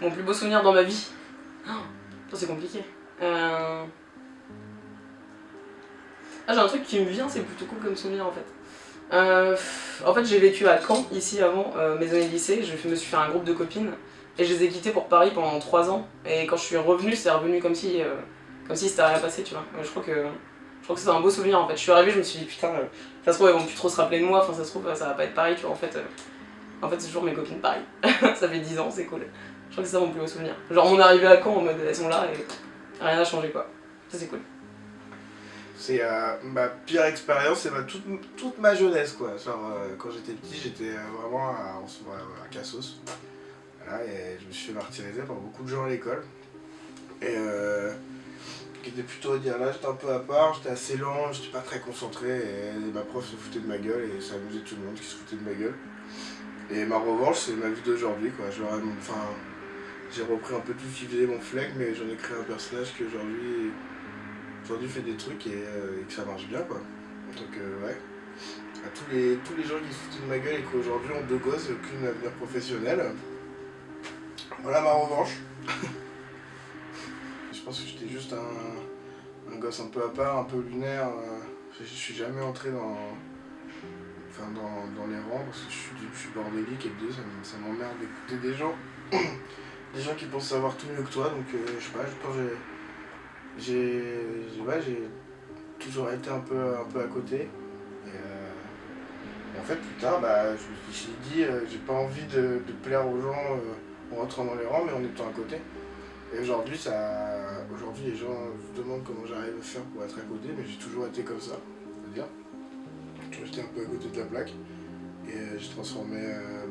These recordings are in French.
Mon plus beau souvenir dans ma vie. Oh, c'est compliqué. Ah, j'ai un truc qui me vient, c'est plutôt cool comme souvenir en fait. En fait, j'ai vécu à Caen, ici avant, mes années de lycée. Je me suis fait un groupe de copines et je les ai quittées pour Paris pendant 3 ans. Et quand je suis revenue, c'est revenu comme si c'était rien passé, tu vois. Je crois que c'est un beau souvenir en fait. Je suis arrivée, je me suis dit putain, ça se trouve, elles vont plus trop se rappeler de moi. Enfin, ça se trouve, ça va pas être pareil, tu vois. En fait, c'est toujours mes copines pareil. Ça fait 10 ans, c'est cool. Je crois que c'est ça mon plus beau souvenir. Genre, mon arrivée à Caen en mode elles sont là et rien n'a changé quoi. Ça, c'est cool. C'est ma pire expérience, c'est toute ma jeunesse quoi. Genre quand j'étais petit, j'étais vraiment à Cassos. Voilà, et je me suis fait martyriser par beaucoup de gens à l'école. Et qui était plutôt à dire là, j'étais un peu à part, j'étais assez lent, j'étais pas très concentré et ma prof se foutait de ma gueule et ça amusait tout le monde qui se foutait de ma gueule. Et ma revanche, c'est ma vie d'aujourd'hui quoi. J'ai repris un peu tout ce qui faisait mon flegme, mais j'en ai créé un personnage qui aujourd'hui fait des trucs et que ça marche bien quoi. Donc ouais. À tous les gens qui se foutent de ma gueule et qu'aujourd'hui ont 2 gosses et aucune avenir professionnel. Voilà ma revanche. Je pense que j'étais juste un gosse un peu à part, un peu lunaire. Je suis jamais entré dans les rangs parce que je suis bordélique et de 2 ça m'emmerde d'écouter des gens. Des gens qui pensent savoir tout mieux que toi, donc je sais pas, je pense que j'ai toujours été un peu à côté. Et en fait, plus tard, je me suis dit, j'ai pas envie de plaire aux gens en rentrant dans les rangs, mais en étant à côté. Et aujourd'hui, les gens se demandent comment j'arrive à faire pour être à côté, mais j'ai toujours été comme ça, c'est-à-dire, j'ai toujours été un peu à côté de la plaque. Et j'ai transformé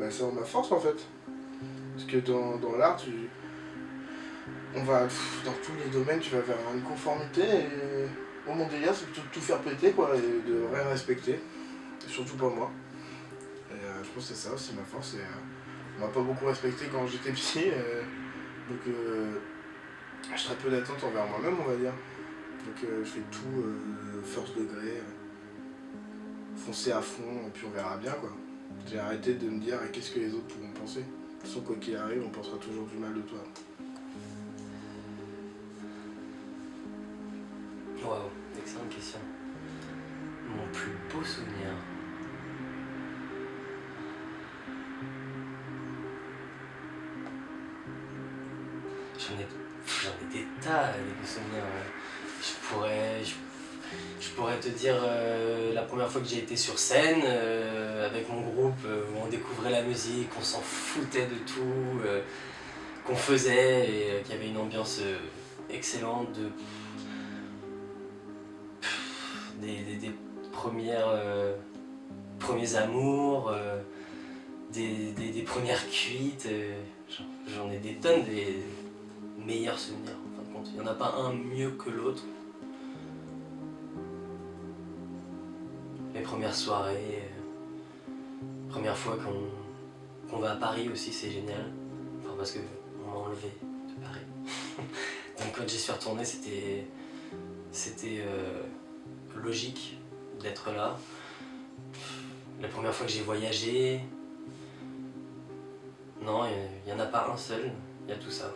ça en ma force en fait. Parce que dans l'art, dans tous les domaines, tu vas vers une conformité et mon délire c'est plutôt de tout faire péter quoi et de rien respecter. Et surtout pas moi. Et je pense que c'est ça aussi ma force. On m'a pas beaucoup respecté quand j'étais petit. Donc j'ai très peu d'attente envers moi-même on va dire. Donc je fais tout first degré, foncer à fond et puis on verra bien quoi. J'ai arrêté de me dire qu'est-ce que les autres pourront penser. De toute façon quoi qu'il arrive on pensera toujours du mal de toi. Waouh, excellente question. Mon plus beau souvenir. J'en ai des tas, des beaux souvenirs. Je pourrais te dire la première fois que j'ai été sur scène avec mon groupe, où on découvrait la musique, on s'en foutait de tout, qu'on faisait et qu'il y avait une ambiance excellente des premiers amours, des premières cuites. J'en ai des tonnes, des meilleurs souvenirs en fin de compte. Il n'y en a pas un mieux que l'autre. Les premières soirées, première fois qu'on va à Paris aussi, c'est génial. Enfin parce qu'on m'a enlevé de Paris. Donc quand j'y suis retourné, c'était logique d'être là. La première fois que j'ai voyagé, non, il n'y en a pas un seul, il y a tout ça.